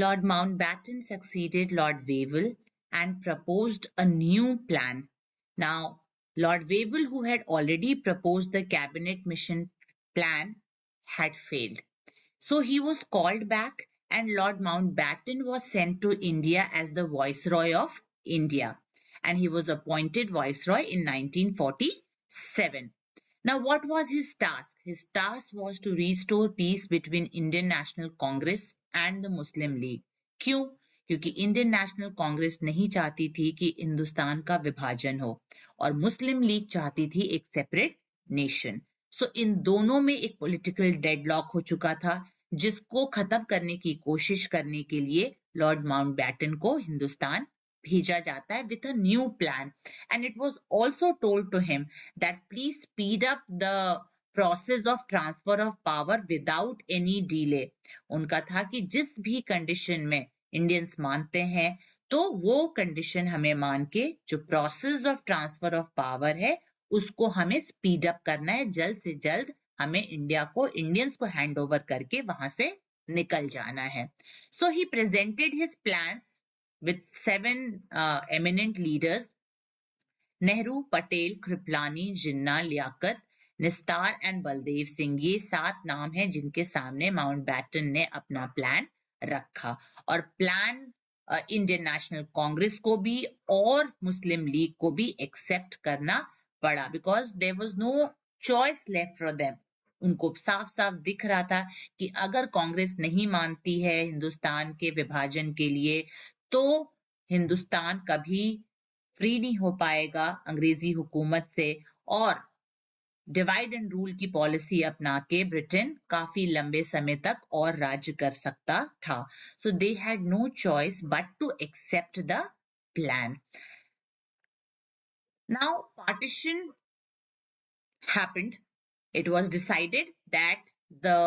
Lord Mountbatten succeeded Lord Wavell and proposed a new plan. Now, Lord Wavell, who had already proposed the cabinet mission plan, had failed. So he was called back, and Lord Mountbatten was sent to India as the Viceroy of India, and he was appointed Viceroy in 1947. Now, what was his task? His task was to restore peace between Indian National Congress and the Muslim League. क्यों? क्योंकि Indian national Congress नहीं चाहती थी कि हिंदुस्तान का विभाजन हो और मुस्लिम लीग चाहती थी एक सेपरेट नेशन. सो इन दोनों में एक पॉलिटिकल डेडलॉक हो चुका था, जिसको खत्म करने की कोशिश करने के लिए लॉर्ड माउंटबैटन को हिंदुस्तान भेजा जाता है with a new plan. And it was also told to him that please speed up the process of transfer of power without any delay. उनका था कि जिस भी कंडीशन में इंडियंस मानते हैं तो वो कंडीशन हमें मान के जो process of transfer of power है उसको हमें स्पीड अप करना है. जल्द से जल्द हमें इंडिया को इंडियंस को हैंड ओवर करके वहां से निकल जाना है. So he presented his plans with seven eminent leaders: Nehru, Patel, Kripalani, Jinnah, Liaquat, Nishtar and Baldev Singh. ये 7 नाम हैं जिनके सामने माउंटबैटन ने अपना प्लान रखा. और प्लान इंडियन नेशनल कांग्रेस को भी और मुस्लिम लीग को भी एक्सेप्ट करना पड़ा, because there was no choice left for them. उनको साफ साफ दिख रहा था कि अगर कांग्रेस नहीं मानती है हिंदुस्तान के विभाजन के लिए तो हिंदुस्तान कभी फ्री नहीं हो पाएगा अंग्रेजी हुकूमत से, और डिवाइड एंड रूल की पॉलिसी अपना के ब्रिटेन काफी लंबे समय तक और राज्य कर सकता था. So they had no choice but to accept the plan. Now partition happened. It was decided that the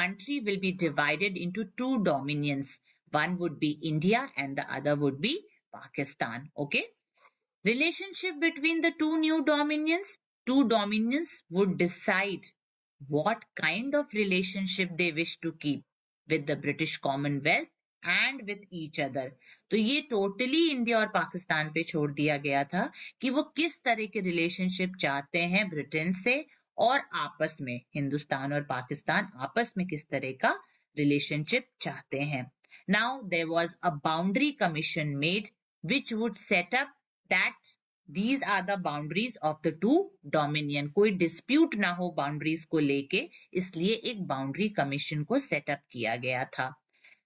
country will be divided into 2 dominions. One would be India and the other would be Pakistan. Okay. Relationship between the two dominions would decide what kind of relationship they wish to keep with the British Commonwealth and with each other. तो ये totally India और पाकिस्तान पे छोड़ दिया गया था कि वो किस तरह के रिलेशनशिप चाहते हैं ब्रिटेन से, और आपस में हिंदुस्तान और पाकिस्तान आपस में किस तरह का रिलेशनशिप चाहते हैं. Now there was a boundary commission made which would set up that these are the boundaries of the two dominion. कोई dispute ना हो boundaries को लेके, इसलिए एक boundary commission को set up किया गया था.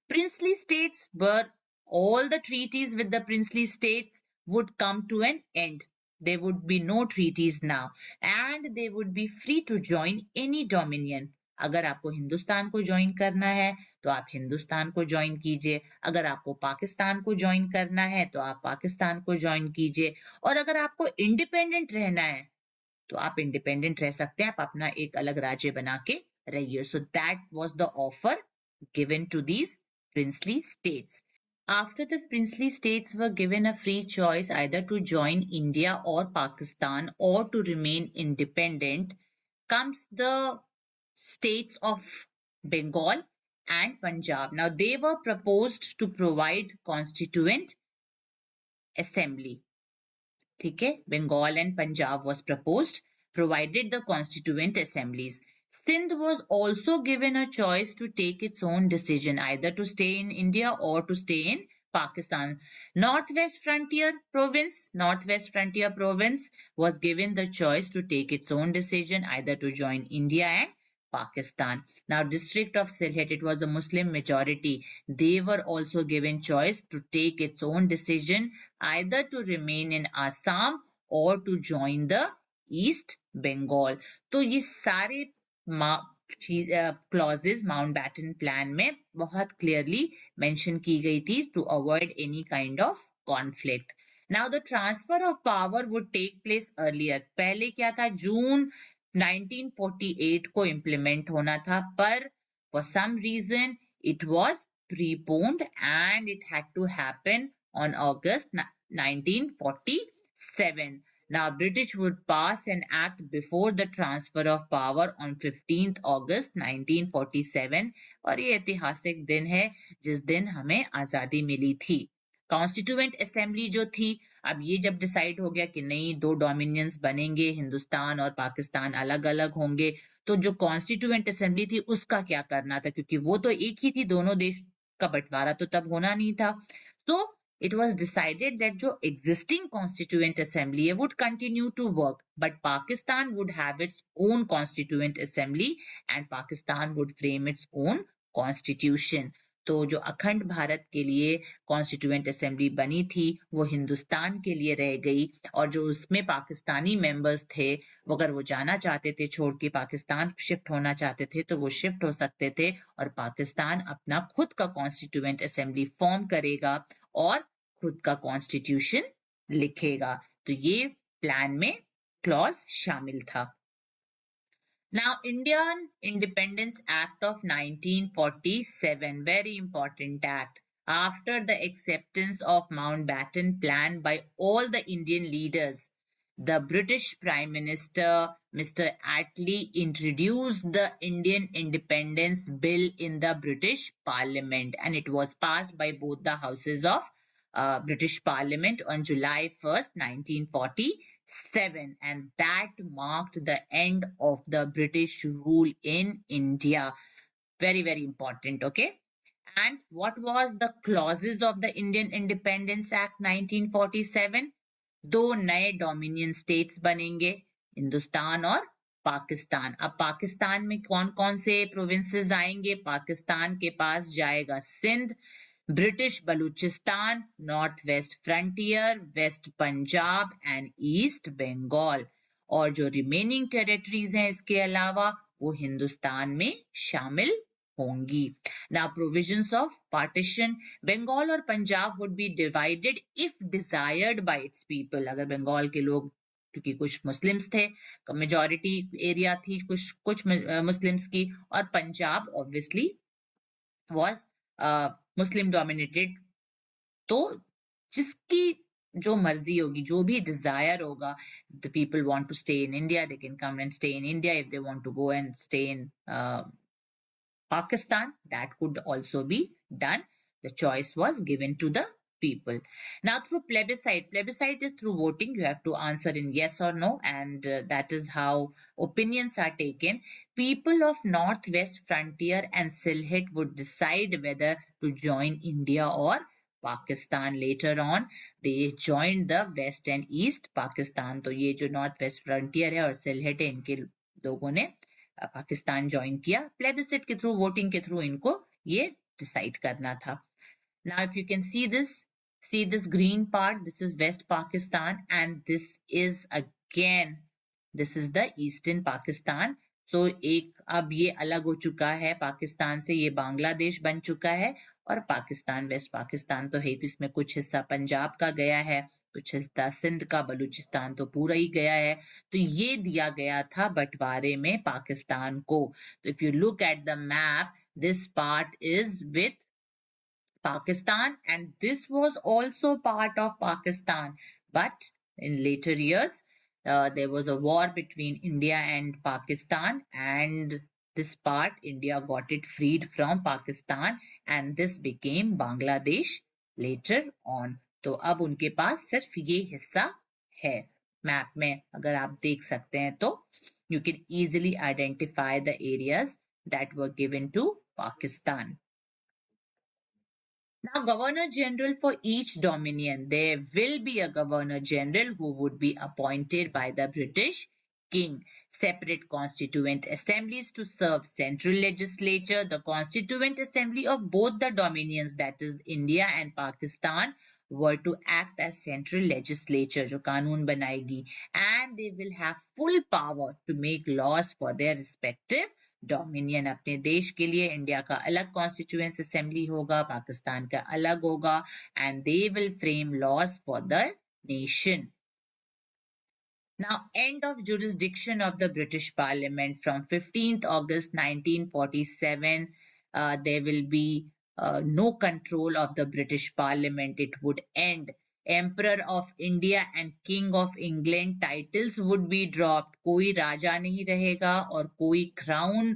Princely states were, all the treaties with the princely states would come to an end. There would be no treaties now and they would be free to join any dominion. अगर आपको हिंदुस्तान को join करना है तो आप हिंदुस्तान को join कीजिए, अगर आपको पाकिस्तान को ज्वाइन करना है तो आप पाकिस्तान को ज्वाइन कीजिए, और अगर आपको इंडिपेंडेंट रहना है तो आप इंडिपेंडेंट रह सकते हैं, आप अपना एक अलग राज्य बना के रहिए. So that was the offer given to these princely states. After the princely states were given a free choice either to join India or Pakistan or to remain independent, comes the states of Bengal and Punjab. Now they were proposed to provide constituent assembly. ठीक है, Bengal and Punjab was proposed, provided the constituent assemblies. Sindh was also given a choice to take its own decision, either to stay in India or to stay in Pakistan. Northwest Frontier Province was given the choice to take its own decision, either to join India and Pakistan. Now, District of Sylhet, it was a Muslim majority. They were also given choice to take its own decision, either to remain in Assam or to join the East Bengal. तो ये सारे clauses Mountbatten plan में बहुत clearly mention की गई थी to avoid any kind of conflict. Now the transfer of power would take place earlier. पहले क्या था, जून 1948 को इम्प्लीमेंट होना था, पर for some reason it was preponed and it had to happen on August 1947. Now, British would pass an act before the transfer of power on 15th August 1947 और ये ऐतिहासिक दिन है जिस दिन हमें आजादी मिली थी. कॉन्स्टिट्यूएंट असेंबली जो थी, अब ये जब डिसाइड हो गया कि नहीं, दो डोमिनियंस बनेंगे, हिंदुस्तान और पाकिस्तान अलग अलग होंगे, तो जो कॉन्स्टिट्यूएंट असेंबली थी उसका क्या करना था, क्योंकि वो तो एक ही थी, दोनों देश का बंटवारा तो तब होना नहीं था. तो it was decided that जो existing constituent assembly would continue to work, but Pakistan would have its own constituent assembly and Pakistan would frame its own constitution. तो जो अखंड भारत के लिए कॉन्स्टिट्यूएंट असेंबली बनी थी वो हिंदुस्तान के लिए रह गई, और जो उसमें पाकिस्तानी मेंबर्स थे वो अगर वो जाना चाहते थे, छोड़ के पाकिस्तान शिफ्ट होना चाहते थे, तो वो शिफ्ट हो सकते थे और पाकिस्तान अपना खुद का कॉन्स्टिट्यूएंट असेंबली फॉर्म करेगा और खुद का कॉन्स्टिट्यूशन लिखेगा. तो ये प्लान में क्लॉज शामिल था. Now, Indian Independence Act of 1947, very important act. After the acceptance of Mountbatten Plan by all the Indian leaders, the British Prime Minister, Mr. Attlee, introduced the Indian Independence Bill in the British Parliament, and it was passed by both the houses of British Parliament on July 1st, 1947, and that marked the end of the British rule in India. Very, very important, okay? And what was the clauses of the Indian Independence Act 1947? दो नए dominion states बनेंगे, हिंदुस्तान और पाकिस्तान. अब पाकिस्तान में कौन कौन से provinces आएंगे? पाकिस्तान के पास जाएगा Sindh, British Balochistan, North West Frontier, West Punjab and East Bengal, और जो रिमेनिंग टेरिटरीज हैं इसके अलावा वो हिंदुस्तान में शामिल होंगी. Now, provisions of partition: Bengal और Punjab would be divided if desired by its people. अगर बंगाल के लोग, क्योंकि कुछ मुस्लिम्स थे, मेजॉरिटी एरिया थी कुछ मुस्लिम्स की, और Punjab obviously was Muslim dominated. तो जिसकी जो मर्जी होगी, जो भी डिजायर होगा, the people want to stay in India, they can come and stay in India. If they want to go and stay in Pakistan, that could also be done. The choice was given to the people. Now, through plebiscite is through voting. You have to answer in yes or no, and that is how opinions are taken. People of Northwest Frontier and Sylhet would decide whether to join India or Pakistan. Later on, they joined the West and East Pakistan. तो ये जो Northwest Frontier है और Sylhet है, इनके लोगों ने Pakistan join किया. प्लेबिसिट के थ्रू, वोटिंग के थ्रू इनको ये डिसाइड करना था. Now if you can see this green part, this is west Pakistan and this is again, this is the eastern Pakistan. So एक अब ये अलग हो चुका है पाकिस्तान से, ये बांग्लादेश बन चुका है, और पाकिस्तान वेस्ट पाकिस्तान तो है, तो इसमें कुछ हिस्सा पंजाब का गया है, कुछ हिस्सा सिंध का, बलूचिस्तान तो पूरा ही गया है. तो ये दिया गया था बंटवारे में पाकिस्तान को. तो if you look at the map, this part is with Pakistan, and this was also part of Pakistan, but in later years there was a war between India and Pakistan, and this part India got it freed from Pakistan, and this became Bangladesh later on. तो अब उनके पास सिर्फ ये हिस्सा है. Map में अगर आप देख सकते हैं तो you can easily identify the areas that were given to Pakistan. Now, Governor General for each dominion. There will be a Governor General who would be appointed by the British King. Separate constituent assemblies to serve central legislature. The constituent assembly of both the dominions, that is India and Pakistan, were to act as central legislature, जो कानून बनाएगी, and they will have full power to make laws for their respective dominion. अपने देश के लिए India का अलग constituent assembly होगा, पाकिस्तान का अलग होगा, and they will frame laws for the nation. Now, end of jurisdiction of the British Parliament from 15th August 1947. There will be no control of the British Parliament. It would end Emperor of India and King of England titles would be dropped. कोई राजा नहीं रहेगा और कोई crown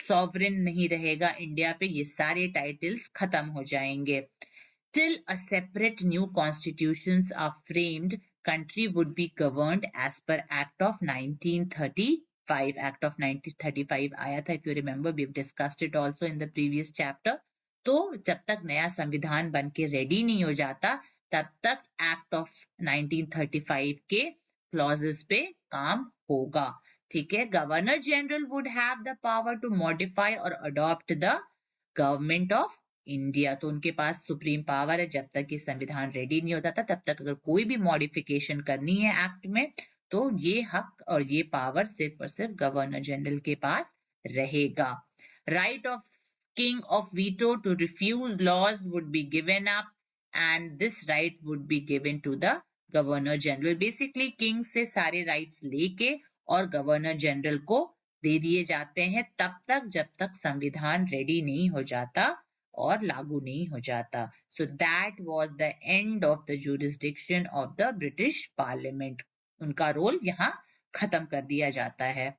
sovereign नहीं रहेगा India पे, ये सारे titles खत्म हो जाएंगे. Till a separate new constitutions are framed, country would be governed as per Act of 1935. Act of 1935 आया था, if you remember, we've discussed it also in the previous chapter. तो जब तक नया संविधान बन के रेडी नहीं हो जाता तब तक एक्ट ऑफ 1935 के क्लॉजेस पे काम होगा. ठीक है. Governor general would have the power to modify और adopt the government of India. तो उनके पास सुप्रीम पावर है. जब तक ये संविधान रेडी नहीं होता था तब तक अगर कोई भी मॉडिफिकेशन करनी है एक्ट में तो ये हक और ये पावर सिर्फ और सिर्फ गवर्नर जनरल के पास रहेगा. Right of king of veto to refuse laws would be given up, and this right would be given to the governor general. Basically king से सारे rights लेके और गवर्नर जनरल को दे दिए जाते हैं तब तक जब तक संविधान रेडी नहीं हो जाता और लागू नहीं हो जाता. So that was the end of the jurisdiction of the British Parliament. उनका रोल यहाँ खत्म कर दिया जाता है.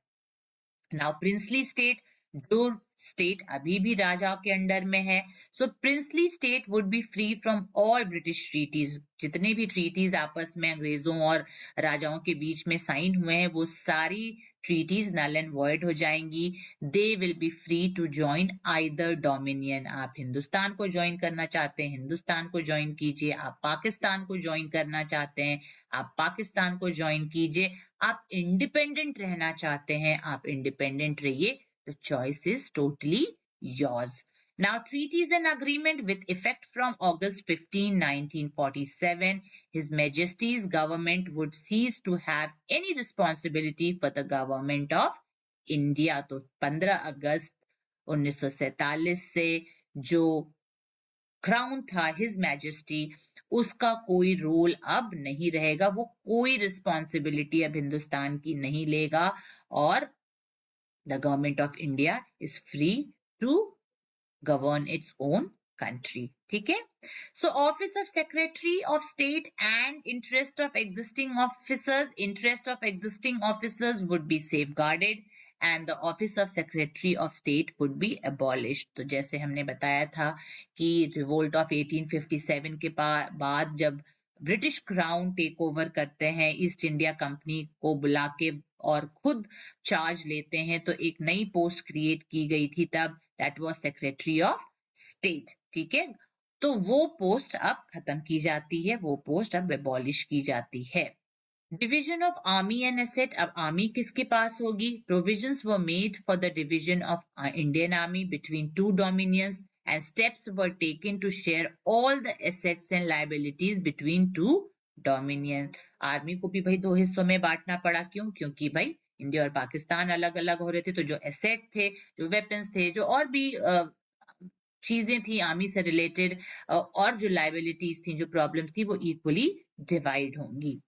Now princely state, जो स्टेट अभी भी राजा के अंडर में है, so princely state would be free from all British treaties. जितने भी ट्रीटीज आपस में अंग्रेजों और राजाओं के बीच में साइन हुए हैं वो सारी ट्रीटीज नल एंड वॉइड हो जाएंगी. They will be free to join either dominion. आप हिंदुस्तान को ज्वाइन करना चाहते हैं हिंदुस्तान को ज्वाइन कीजिए, आप पाकिस्तान को ज्वाइन करना चाहते हैं आप पाकिस्तान को ज्वाइन कीजिए, आप इंडिपेंडेंट रहना चाहते हैं आप इंडिपेंडेंट रहिए. The choice is totally yours. Now, treaties and agreement with effect from August 15, 1947, His Majesty's government would cease to have any responsibility for the government of India. तो 15 अगस्त 1947 से जो क्राउन था हिज मैजेस्टी, उसका कोई role अब नहीं रहेगा. वो कोई रिस्पॉन्सिबिलिटी अब हिंदुस्तान की नहीं लेगा और the government of India is free to govern its own country. ठीक है. So office of secretary of state and interest of existing officers would be safeguarded and the office of secretary of state would be abolished. तो जैसे हमने बताया था कि revolt of 1857 के बाद जब ब्रिटिश क्राउन टेक ओवर करते हैं ईस्ट इंडिया कंपनी को बुला के और खुद चार्ज लेते हैं तो एक नई पोस्ट क्रिएट की गई थी तब, that was secretary of state. ठीक है. तो वो पोस्ट अब खत्म की जाती है, वो पोस्ट अब एबॉलिश की जाती है. Division of army and asset, अब आर्मी किसके पास होगी? Provisions were made for the division of Indian army between two dominions and steps were taken to share all the assets and liabilities between two dominion. Army को भी भाई दो हिस्सों में बांटना पड़ा. क्यों? क्योंकि भाई इंडिया और पाकिस्तान अलग अलग हो रहे थे तो जो एसेट थे, जो वेपन्स थे, जो और भी चीजें थी आर्मी से रिलेटेड और जो लाइबिलिटीज थी, जो प्रॉब्लम्स थी, वो इक्वली डिवाइड होंगी.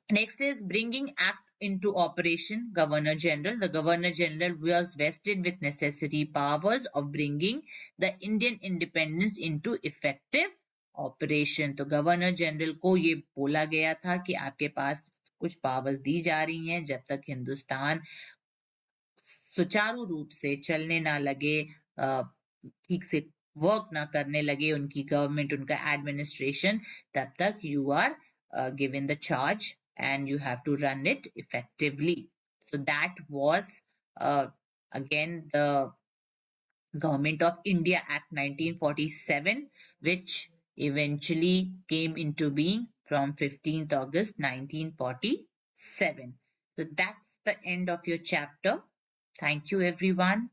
Next is bringing act into operation. Governor General. The Governor General was vested with necessary powers of bringing the Indian independence into effective operation. तो गवर्नर जनरल को ये बोला गया था कि आपके पास कुछ पावर्स दी जा रही हैं जब तक हिंदुस्तान सुचारू रूप से चलने ना लगे, ठीक से वर्क ना करने लगे उनकी गवर्नमेंट, उनका एडमिनिस्ट्रेशन, तब तक you are given the charge and you have to run it effectively. So that was again the Government of India Act 1947, which eventually came into being from 15th August 1947. So that's the end of your chapter. Thank you everyone.